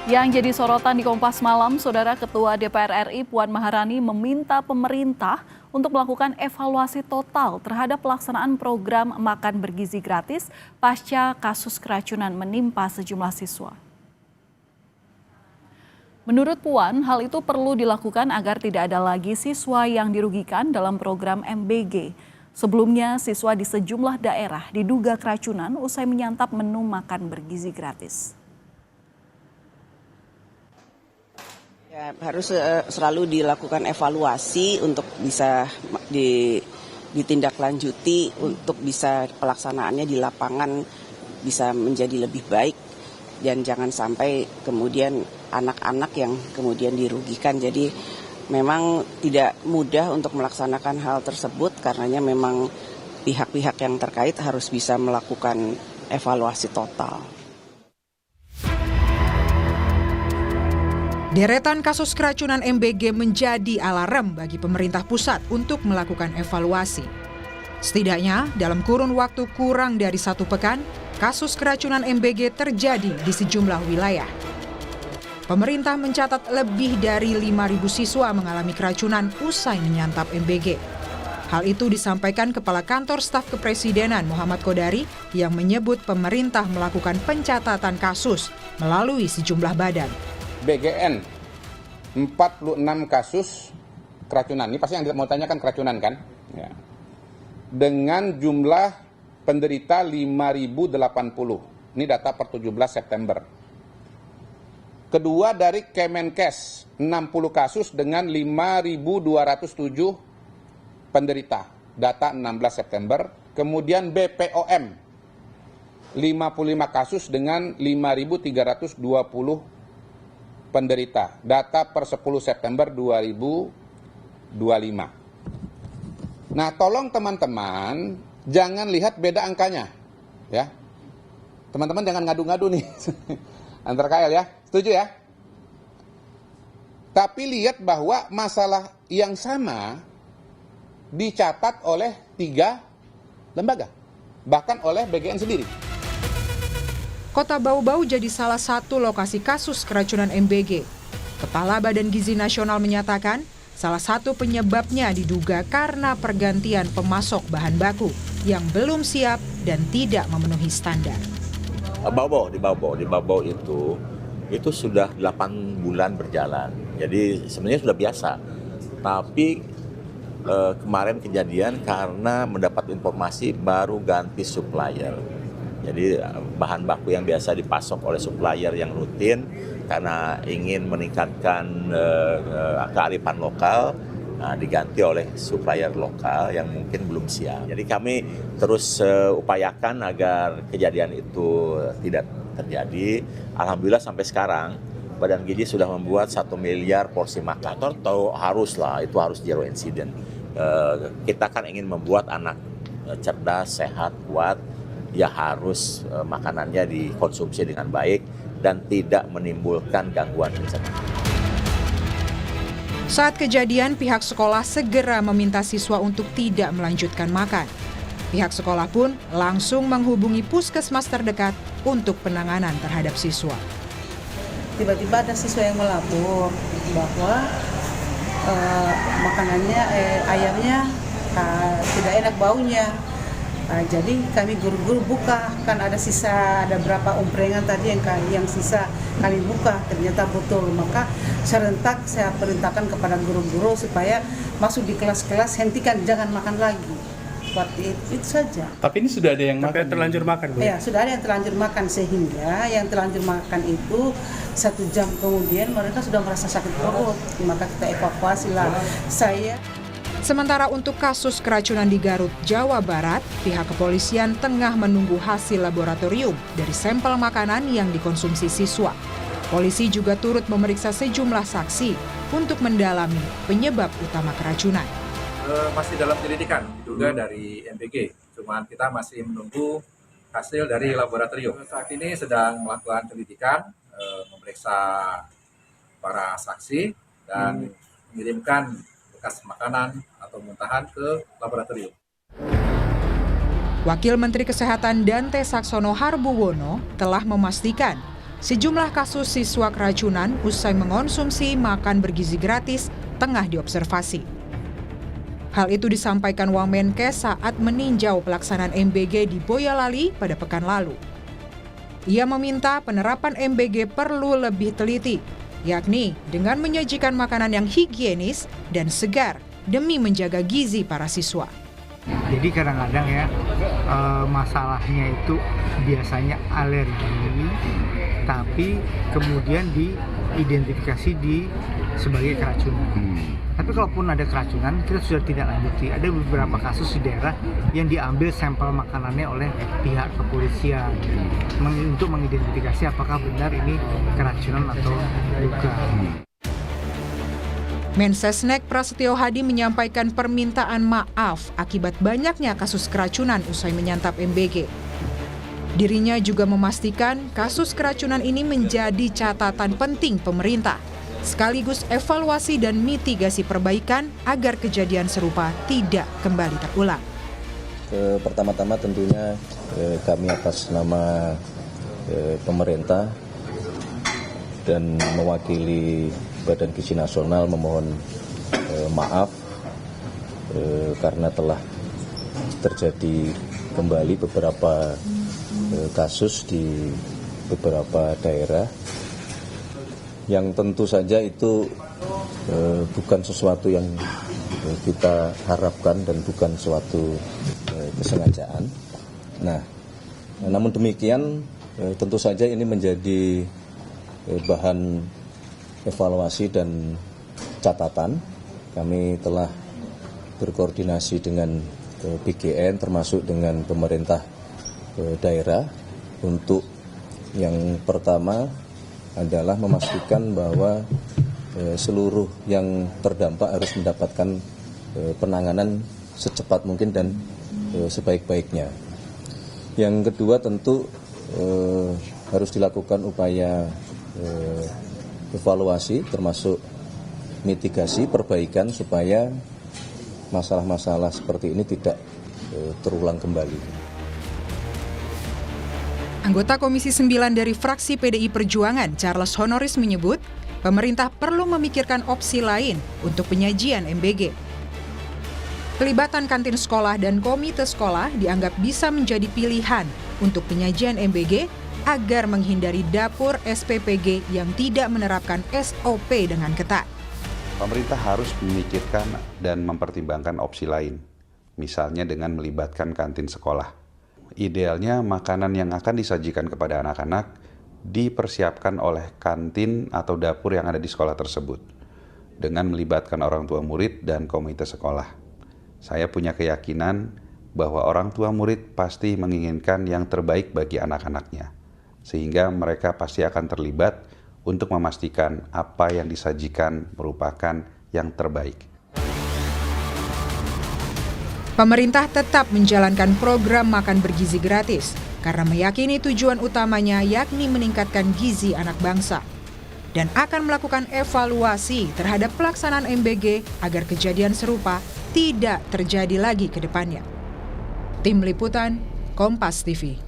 Yang jadi sorotan di Kompas Malam, Saudara Ketua DPR RI Puan Maharani meminta pemerintah untuk melakukan evaluasi total terhadap pelaksanaan program makan bergizi gratis pasca kasus keracunan menimpa sejumlah siswa. Menurut Puan, hal itu perlu dilakukan agar tidak ada lagi siswa yang dirugikan dalam program MBG. Sebelumnya, siswa di sejumlah daerah diduga keracunan usai menyantap menu makan bergizi gratis. Ya, harus selalu dilakukan evaluasi untuk bisa ditindaklanjuti untuk bisa pelaksanaannya di lapangan bisa menjadi lebih baik dan jangan sampai kemudian anak-anak yang kemudian dirugikan. Jadi memang tidak mudah untuk melaksanakan hal tersebut karenanya memang pihak-pihak yang terkait harus bisa melakukan evaluasi total. Deretan kasus keracunan MBG menjadi alarm bagi pemerintah pusat untuk melakukan evaluasi. Setidaknya dalam kurun waktu kurang dari 1 pekan, kasus keracunan MBG terjadi di sejumlah wilayah. Pemerintah mencatat lebih dari 5.000 siswa mengalami keracunan usai menyantap MBG. Hal itu disampaikan Kepala Kantor Staf Kepresidenan Muhammad Kodari yang menyebut pemerintah melakukan pencatatan kasus melalui sejumlah badan. BGN 46 kasus keracunan. Ini pasti yang mau tanyakan keracunan kan? Ya. Dengan jumlah penderita 5.080. Ini data per 17 September. Kedua dari Kemenkes 60 kasus dengan 5.207 penderita. Data 16 September. Kemudian BPOM 55 kasus dengan 5.320 penderita, data per 10 September 2025. Nah, tolong teman-teman jangan lihat beda angkanya, ya. Teman-teman jangan ngadu-ngadu nih antar KL ya, setuju ya? Tapi lihat bahwa masalah yang sama dicatat oleh 3 lembaga, bahkan oleh BGN sendiri. Kota Bau-Bau jadi salah satu lokasi kasus keracunan MBG. Kepala Badan Gizi Nasional menyatakan salah satu penyebabnya diduga karena pergantian pemasok bahan baku yang belum siap dan tidak memenuhi standar. Di Bau-Bau itu sudah 8 bulan berjalan. Jadi sebenarnya sudah biasa. Tapi kemarin kejadian karena mendapat informasi baru ganti supplier. Jadi bahan baku yang biasa dipasok oleh supplier yang rutin karena ingin meningkatkan kearifan lokal, diganti oleh supplier lokal yang mungkin belum siap. Jadi kami terus upayakan agar kejadian itu tidak terjadi. Alhamdulillah sampai sekarang Badan Gizi sudah membuat 1 miliar porsi makan. Tahu haruslah itu harus zero incident. Kita kan ingin membuat anak cerdas, sehat, kuat. Ya harus makanannya dikonsumsi dengan baik dan tidak menimbulkan gangguan pencernaan. Saat kejadian, pihak sekolah segera meminta siswa untuk tidak melanjutkan makan. Pihak sekolah pun langsung menghubungi puskesmas terdekat untuk penanganan terhadap siswa. Tiba-tiba ada siswa yang melapor bahwa makanannya, ayamnya tidak enak baunya. Jadi kami guru-guru buka, kan ada berapa umprengan tadi yang sisa kami buka, ternyata betul. Maka serentak saya perintahkan kepada guru-guru supaya masuk di kelas-kelas, hentikan, jangan makan lagi. Seperti itu saja. Tapi ini sudah ada yang terlanjur makan, Bu? Ya, sudah ada yang terlanjur makan, sehingga yang terlanjur makan itu 1 jam kemudian mereka sudah merasa sakit perut. Maka kita evakuasi lah. Sementara untuk kasus keracunan di Garut, Jawa Barat, pihak kepolisian tengah menunggu hasil laboratorium dari sampel makanan yang dikonsumsi siswa. Polisi juga turut memeriksa sejumlah saksi untuk mendalami penyebab utama keracunan. Masih dalam penyelidikan, diduga dari MBG. Cuman kita masih menunggu hasil dari laboratorium. Saat ini sedang melakukan penyelidikan, memeriksa para saksi dan mengirimkan bekas makanan atau muntahan ke laboratorium. Wakil Menteri Kesehatan Dante Saxono Harbuwono telah memastikan sejumlah kasus siswa keracunan usai mengonsumsi makan bergizi gratis tengah diobservasi. Hal itu disampaikan Wamenkes saat meninjau pelaksanaan MBG di Boyolali pada pekan lalu. Ia meminta penerapan MBG perlu lebih teliti, yakni dengan menyajikan makanan yang higienis dan segar demi menjaga gizi para siswa. Jadi kadang-kadang ya masalahnya itu biasanya alergi, tapi kemudian diidentifikasi sebagai keracunan. Tapi kalaupun ada keracunan, kita sudah tidak lanjuti. Ada beberapa kasus di daerah yang diambil sampel makanannya oleh pihak kepolisian untuk mengidentifikasi apakah benar ini keracunan atau bukan. Mensesnek Prasetyo Hadi menyampaikan permintaan maaf akibat banyaknya kasus keracunan usai menyantap MBG. Dirinya juga memastikan kasus keracunan ini menjadi catatan penting pemerintah, sekaligus evaluasi dan mitigasi perbaikan agar kejadian serupa tidak kembali terulang. Pertama-tama tentunya kami atas nama pemerintah dan mewakili Badan Gizi Nasional memohon maaf karena telah terjadi kembali beberapa kasus di beberapa daerah yang tentu saja itu bukan sesuatu yang kita harapkan dan bukan suatu kesengajaan. Nah, namun demikian tentu saja ini menjadi bahan evaluasi dan catatan. Kami telah berkoordinasi dengan BGN termasuk dengan pemerintah daerah untuk yang pertama adalah memastikan bahwa seluruh yang terdampak harus mendapatkan penanganan secepat mungkin dan sebaik-baiknya. Yang kedua tentu harus dilakukan upaya evaluasi termasuk mitigasi perbaikan supaya masalah-masalah seperti ini tidak terulang kembali. Anggota Komisi 9 dari fraksi PDI Perjuangan, Charles Honoris menyebut, pemerintah perlu memikirkan opsi lain untuk penyajian MBG. Pelibatan kantin sekolah dan komite sekolah dianggap bisa menjadi pilihan untuk penyajian MBG agar menghindari dapur SPPG yang tidak menerapkan SOP dengan ketat. Pemerintah harus memikirkan dan mempertimbangkan opsi lain, misalnya dengan melibatkan kantin sekolah. Idealnya makanan yang akan disajikan kepada anak-anak dipersiapkan oleh kantin atau dapur yang ada di sekolah tersebut, dengan melibatkan orang tua murid dan komite sekolah. Saya punya keyakinan bahwa orang tua murid pasti menginginkan yang terbaik bagi anak-anaknya, sehingga mereka pasti akan terlibat untuk memastikan apa yang disajikan merupakan yang terbaik. Pemerintah tetap menjalankan program makan bergizi gratis karena meyakini tujuan utamanya yakni meningkatkan gizi anak bangsa dan akan melakukan evaluasi terhadap pelaksanaan MBG agar kejadian serupa tidak terjadi lagi ke depannya. Tim Liputan, Kompas TV.